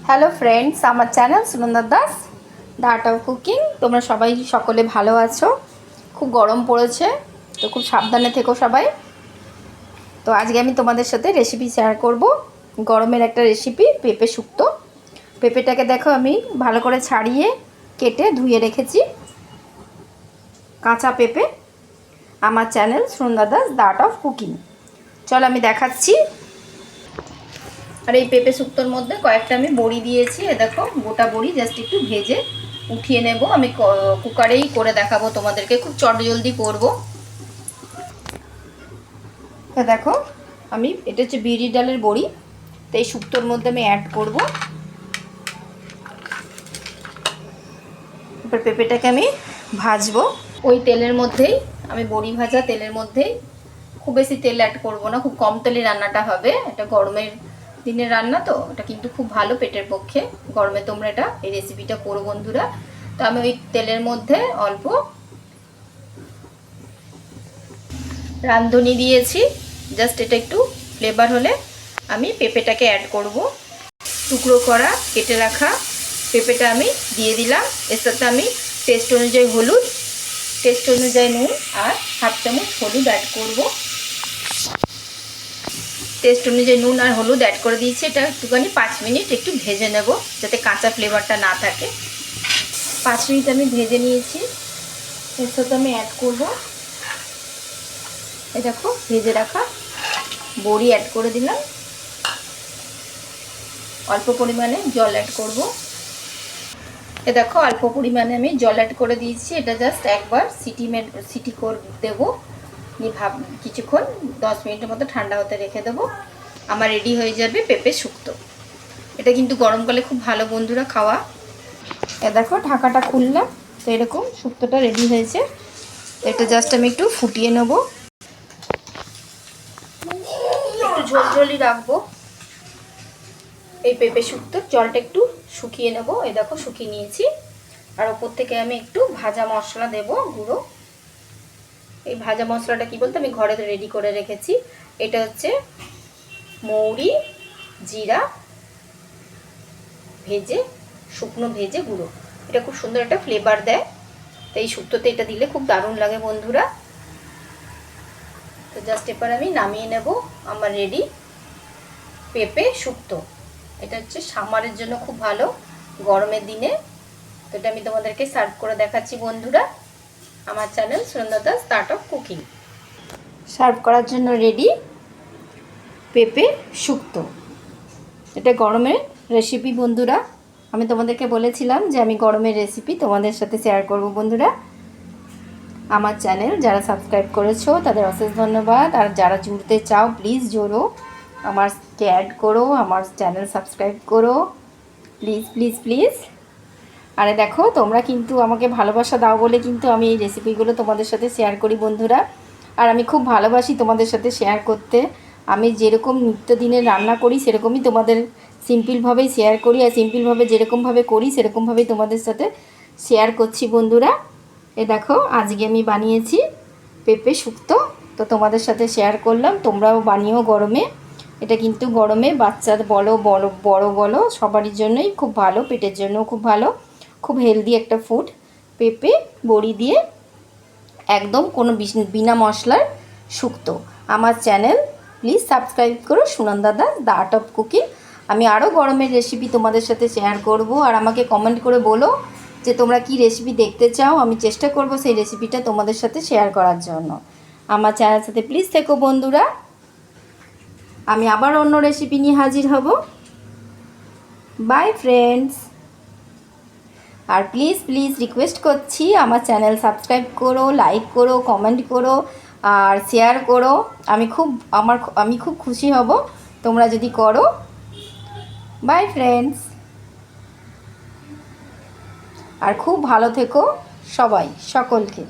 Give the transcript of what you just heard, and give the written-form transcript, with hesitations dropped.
Hello friends, আমার channel Sunanda Das the art of cooking. তোমরা সবাই সকলে ভালো আছো? খুব গরম পড়েছে, তো খুব সাবধানে থেকো সবাই। তো আজকে আমি তোমাদের সাথে রেসিপি শেয়ার করব। গরমের একটা রেসিপি, পেঁপে শুক্তো। পেঁপেটাকে দেখো আমি ভালো করে ছাড়িয়ে কেটে ধুয়ে রেখেছি। কাঁচা পেঁপে। আমার channel Sunanda Das the art of cooking. চলো আমি দেখাচ্ছি। আর এই পেঁপে শুক্তোর মধ্যে কয়েকটা আমি বড়ি দিয়েছি। এ দেখো গোটা বড়ি জাস্ট একটু ভেজে উঠিয়ে নেব। আমি কুকারেই করে দেখাবো তোমাদেরকে, খুব চটজলদি করব। দেখো আমি এটা হচ্ছে বিউলির ডালের বড়ি, তো এই শুক্তোর মধ্যে আমি অ্যাড করব। এবার পেঁপেটাকে আমি ভাজবো ওই তেলের মধ্যেই। আমি বড়ি ভাজা তেলের মধ্যেই, খুব বেশি তেল অ্যাড করব না, খুব কম তেলে রান্নাটা হবে। এটা গরমের দিনের রান্না, তো এটা কিন্তু খুব ভালো পেটের পক্ষে। গরমে তোমরা এটা এই রেসিপিটা করো বন্ধুরা। তো আমি ওই তেলের মধ্যে অল্প রাঁধুনি দিয়েছি, জাস্ট এটা একটু ফ্লেভার হলে আমি পেঁপেটাকে অ্যাড করব। টুকরো করা কেটে রাখা পেঁপেটা আমি দিয়ে দিলাম। এর সাথে আমি টেস্ট অনুযায়ী হলুদ, টেস্ট অনুযায়ী নুন আর হাফ চামচ হলুদ অ্যাড করব। টেস্ট অনুযায়ী নুন আর হলুদ অ্যাড করে দিয়েছি। এটা একটুখানি 5 মিনিট একটু ভেজে নেব, যাতে কাঁচা ফ্লেভারটা না থাকে। 5 মিনিট আমি ভেজে নিয়েছি। এর সাথে আমি অ্যাড করব, এই দেখো ভেজে রাখা বড়ি অ্যাড করে দিলাম। অল্প পরিমাণে জল অ্যাড করব। এ দেখো অল্প পরিমাণে আমি জল অ্যাড করে দিয়েছি। এটা জাস্ট একবার সিটি করে দেবো, কিছুক্ষণ 10 মিনিটের মতো ঠান্ডা হতে রেখে দেবো। আমার রেডি হয়ে যাবে পেঁপে শুক্তো। এটা কিন্তু গরমকালে খুব ভালো বন্ধুরা খাওয়া। এ দেখো ঢাকাটা খুললাম, তো এরকম শুক্তোটা রেডি হয়েছে। এটা জাস্ট আমি একটু ফুটিয়ে নেব, একটু ঝোলঝোলই রাখবো। এই পেঁপে শুক্তোর জলটা একটু শুকিয়ে নেব। এই দেখো শুকিয়ে নিয়েছি। আর ওপর থেকে আমি একটু ভাজা মশলা দেব, গুঁড়ো। এই ভাজা মশলাটা কি বলতে আমি ঘরে রেডি করে রেখেছি। এটা হচ্ছে মৌরি, জিরা ভেজে, শুকনো ভেজে গুঁড়ো। এটা খুব সুন্দর একটা ফ্লেভার দেয়, তো এই শুক্তোতে এটা দিলে খুব দারুণ লাগে বন্ধুরা। তো জাস্ট এবার আমি নামিয়ে নেব। আমার রেডি পেঁপে শুক্তো। এটা হচ্ছে সামারের জন্য খুব ভালো গরমের দিনে। তো এটা আমি তোমাদেরকে সার্ভ করে দেখাচ্ছি বন্ধুরা। আমার channel Sunanda Das the art of cooking. Serve করার জন্য রেডি পেঁপে শুক্তো। এটা গরমের রেসিপি বন্ধুরা। আমি তোমাদেরকে বলেছিলাম যে আমি গরমের রেসিপি তোমাদের সাথে শেয়ার করব বন্ধুরা। আমার চ্যানেল যারা সাবস্ক্রাইব করেছো তাদের অশেষ ধন্যবাদ। আর যারা জুড়তে চাও প্লিজ জোড়ো, আমারকে অ্যাড করো, আমার চ্যানেল সাবস্ক্রাইব করো, প্লিজ প্লিজ প্লিজ। আরে দেখো তোমরা কিন্তু আমাকে ভালোবাসা দাও বলে কিন্তু আমি এই রেসিপিগুলো তোমাদের সাথে শেয়ার করি বন্ধুরা। আর আমি খুব ভালোবাসি তোমাদের সাথে শেয়ার করতে। আমি যেরকম নিত্যদিনের রান্না করি সেরকমই তোমাদের সিম্পলভাবেই শেয়ার করি। আর সিম্পলভাবে যেরকমভাবে করি সেরকমভাবেই তোমাদের সাথে শেয়ার করছি বন্ধুরা। এ দেখো আজকে আমি বানিয়েছি পেঁপে শুক্তো, তো তোমাদের সাথে শেয়ার করলাম। তোমরাও বানিও গরমে। এটা কিন্তু গরমে বাচ্চা বলো বড় বলো সবারই জন্যই খুব ভালো, পেটের জন্যও খুব ভালো, খুব হেলদি একটা ফুড। পেঁপে বড়ি দিয়ে একদম কোনো বিনা মশলার শুক্তো। আমার চ্যানেল প্লিজ সাবস্ক্রাইব করো, Sunanda Das the art of cooking. আমি আরও গরমের রেসিপি তোমাদের সাথে শেয়ার করব। আর আমাকে কমেন্ট করে বলো যে তোমরা কি রেসিপি দেখতে চাও। আমি চেষ্টা করব সেই রেসিপিটা তোমাদের সাথে শেয়ার করার জন্য। আমার চ্যানেল সাথে প্লিজ থেকো বন্ধুরা। আমি আবার অন্য রেসিপি নিয়ে হাজির হব। Bye friends. আর প্লিজ প্লিজ রিকোয়েস্ট করছি আমার চ্যানেল সাবস্ক্রাইব করো, লাইক করো, কমেন্ট করো আর শেয়ার করো। আমি খুব খুশি হব তোমরা যদি করো। By friends. আর খুব ভালো থেকো সবাই, সকলকে।